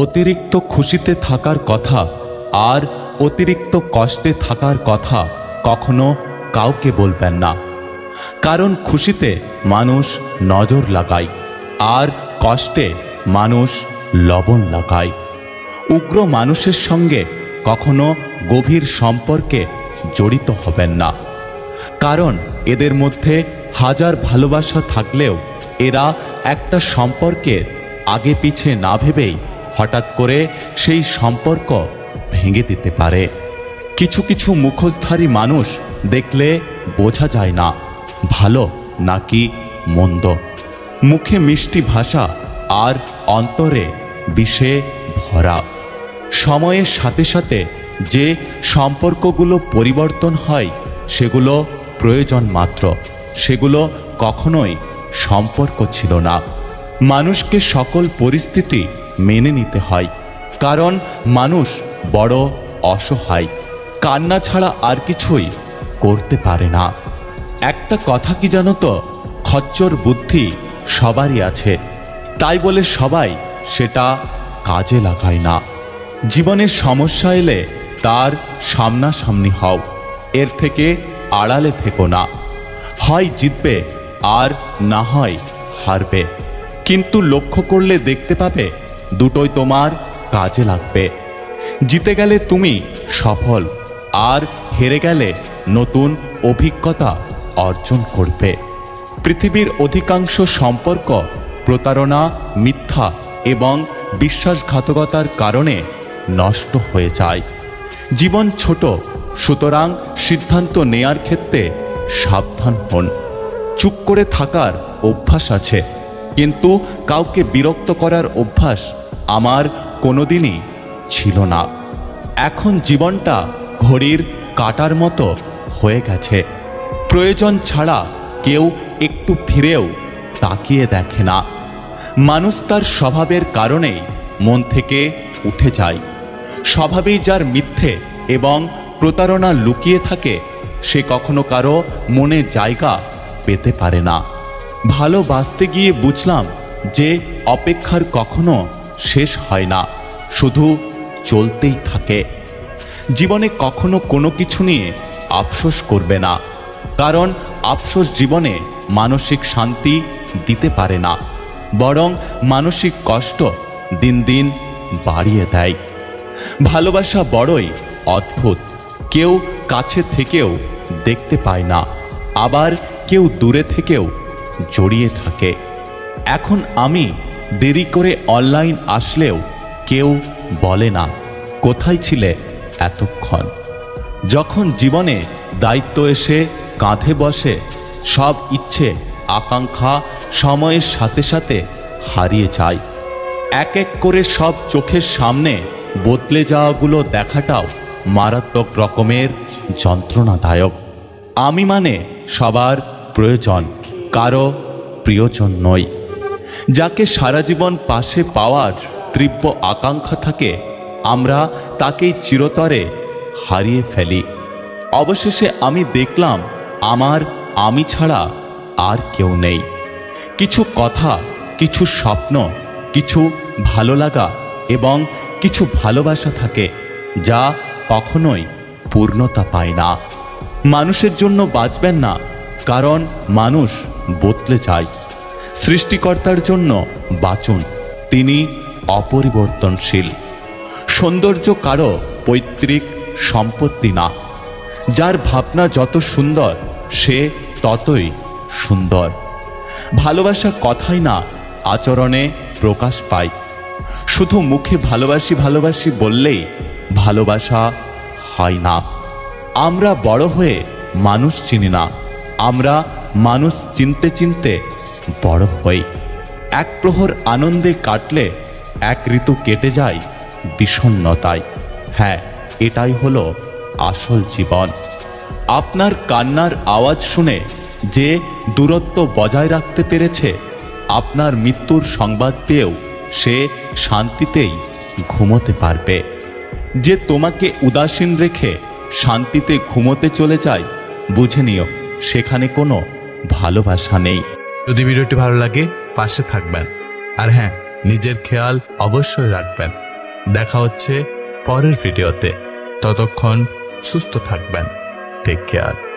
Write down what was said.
অতিরিক্ত খুশিতে থাকার কথা আর অতিরিক্ত কষ্টে থাকার কথা কখনো কাউকে বলবেন না। কারণ খুশিতে মানুষ নজর লাগায় আর কষ্টে মানুষ লবণ লাগায়। উগ্র মানুষের সঙ্গে কখনো গভীর সম্পর্কে জড়িত হবেন না, কারণ এদের মধ্যে হাজার ভালোবাসা থাকলেও এরা একটা সম্পর্কের আগে পিছে না ভেবেই হঠাৎ করে সেই সম্পর্ক ভেঙে দিতে পারে। কিছু কিছু মুখোশধারী মানুষ দেখলে বোঝা যায় না ভালো নাকি মন্দ। মুখে মিষ্টি ভাষা আর অন্তরে বিষে ভরা। সময়ের সাথে সাথে যে সম্পর্কগুলো পরিবর্তন হয় সেগুলো প্রয়োজন মাত্র, সেগুলো কখনোই সম্পর্ক ছিল না। মানুষকে সকল পরিস্থিতি মেনে নিতে হয়, কারণ মানুষ বড় অসহায়, কান্না ছাড়া আর কিছুই করতে পারে না। একটা কথা কি জানো তো, খচ্চর বুদ্ধি সবারই আছে, তাই বলে সবাই সেটা কাজে লাগায় না। জীবনের সমস্যা এলে তার সামনাসামনি হও, এর থেকে আড়ালে থেকো না। হয় জিতবে আর না হয় হারবে, কিন্তু লক্ষ্য করলে দেখতে পাবে দুটোই তোমার কাজে লাগবে। জিতে গেলে তুমি সফল, আর হেরে গেলে নতুন অভিজ্ঞতা অর্জন করবে। পৃথিবীর অধিকাংশ সম্পর্ক প্রতারণা, মিথ্যা এবং বিশ্বাসঘাতকতার কারণে নষ্ট হয়ে যায়। জীবন ছোট, সুতরাং সিদ্ধান্ত নেয়ার ক্ষেত্রে সাবধান হন। চুপ করে থাকার অভ্যাস আছে, কিন্তু কাউকে বিরক্ত করার অভ্যাস আমার কোনোদিনই ছিল না। এখন জীবনটা ঘড়ির কাঁটার মতো হয়ে গেছে। প্রয়োজন ছাড়া কেউ একটু ফিরেও তাকিয়ে দেখে না। মানুষ তার স্বভাবের কারণেই মন থেকে উঠে যায়। স্বভাবেই যার মিথ্যে এবং প্রতারণা লুকিয়ে থাকে, সে কখনো কারো মনে জায়গা পেতে পারে না। ভালোবাসতে গিয়ে বুঝলাম যে অপেক্ষার কখনো শেষ হয় না, শুধু চলতেই থাকে। জীবনে কখনো কোনো কিছু নিয়ে আফসোস করবে না, কারণ আফসোস জীবনে মানসিক শান্তি দিতে পারে না, বরং মানসিক কষ্ট দিন দিন বাড়িয়ে দেয়। ভালোবাসা বড়ই অদ্ভুত, কেউ কাছে থেকেও দেখতে পায় না, আবার কেউ দূরে থেকেও জড়িয়ে থাকে। এখন আমি দেরি করে অনলাইন আসলেও কেউ বলে না কোথায় ছিলে এতক্ষণ। যখন জীবনে দায়িত্ব এসে কাঁধে বসে, সব ইচ্ছে আকাঙ্ক্ষা সময়ের সাথে সাথে হারিয়ে যায়। এক এক করে সব চোখের সামনে বদলে যাওয়াগুলো দেখাটাও মারাত্মক রকমের যন্ত্রণাদায়ক। আমি মানে সবার প্রয়োজন, কারো প্রিয়জন নই। যাকে সারা জীবন পাশে পাওয়ার তীব্র আকাঙ্ক্ষা থাকে, আমরা তাকেই চিরতরে হারিয়ে ফেলি। অবশেষে আমি দেখলাম আমার আমি ছাড়া আর কেউ নেই। কিছু কথা, কিছু স্বপ্ন, কিছু ভালো লাগা এবং কিছু ভালোবাসা থাকে যা কখনোই পূর্ণতা পায় না। মানুষের জন্য বাঁচবেন না, কারণ মানুষ বদলে যায়। সৃষ্টিকর্তার জন্য বাঁচুন, তিনি অপরিবর্তনশীল। সৌন্দর্য কারো পৈতৃক সম্পত্তি না। যার ভাবনা যত সুন্দর, সে ততই সুন্দর। ভালোবাসা কথাই না, আচরণে প্রকাশ পায়। শুধু মুখে ভালোবাসি ভালোবাসি বললেই ভালোবাসা হয় না। আমরা বড় হয়ে মানুষ চিনি না, আমরা মানুষ চিনতে চিনতে বড় হই। এক প্রহর আনন্দে কাটলে এক ঋতু কেটে যায় বিষণ্ণতায়। হ্যাঁ, এটাই হলো আসল জীবন। আপনার কান্নার আওয়াজ শুনে যে দূরত্ব বজায় রাখতে পেরেছে, আপনার মৃত্যুর সংবাদ পেয়েও সে শান্তিতেই ঘুমোতে পারবে। যে তোমাকে উদাসীন রেখে শান্তিতে ঘুমোতে চলে যায়, বুঝে নিও সেখানে কোনো ভালোবাসা নেই। যদি ভিডিওটি ভালো লাগে পাশে থাকবেন, আর হ্যাঁ, নিজের খেয়াল অবশ্যই রাখবেন। দেখা হচ্ছে পরের ভিডিওতে। ততক্ষণ সুস্থ থাকবেন। Take care.